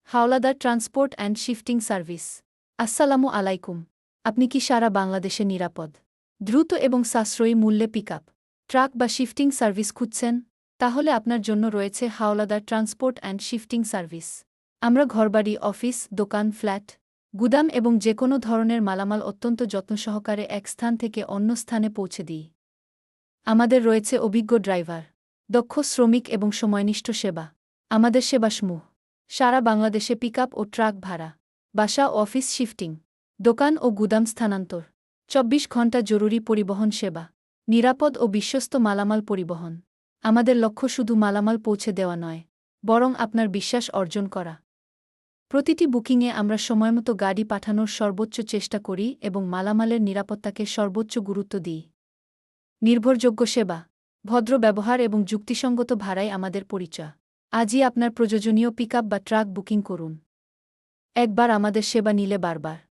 Howlader transport and shifting service. আসসালামু আলাইকুম। আপনি কি সারা বাংলাদেশে নিরাপদ, দ্রুত এবং সাশ্রয়ী মূল্যে পিকআপ, ট্রাক বা শিফটিং সার্ভিস খুঁজছেন? তাহলে আপনার জন্য রয়েছে Howlader transport and shifting service. আমরা ঘরবাড়ি, অফিস, দোকান, ফ্ল্যাট, গুদাম এবং যে কোনো ধরনের মালামাল অত্যন্ত যত্ন সহকারে এক স্থান থেকে অন্য স্থানে পৌঁছে দিই। আমাদের রয়েছে অভিজ্ঞ ড্রাইভার, দক্ষ শ্রমিক এবং সময়নিষ্ঠ সেবা। আমাদের সেবাসমূহ: সারা বাংলাদেশে পিকআপ ও ট্রাক ভাড়া, বাসা ও অফিস শিফটিং, দোকান ও গুদাম স্থানান্তর, ২৪ ঘণ্টা জরুরি পরিবহন সেবা, নিরাপদ ও বিশ্বস্ত মালামাল পরিবহন। আমাদের লক্ষ্য শুধু মালামাল পৌঁছে দেওয়া নয়, বরং আপনার বিশ্বাস অর্জন করা। প্রতিটি বুকিংয়ে আমরা সময়মতো গাড়ি পাঠানোর সর্বোচ্চ চেষ্টা করি এবং মালামালের নিরাপত্তাকে সর্বোচ্চ গুরুত্ব দিই। নির্ভরযোগ্য সেবা, ভদ্র ব্যবহার এবং যুক্তিসঙ্গত ভাড়াই আমাদের পরিচয়। আজই আপনার প্রয়োজনীয় পিকআপ বা ট্রাক বুকিং করুন। একবার আমাদের সেবা নিলে বারবার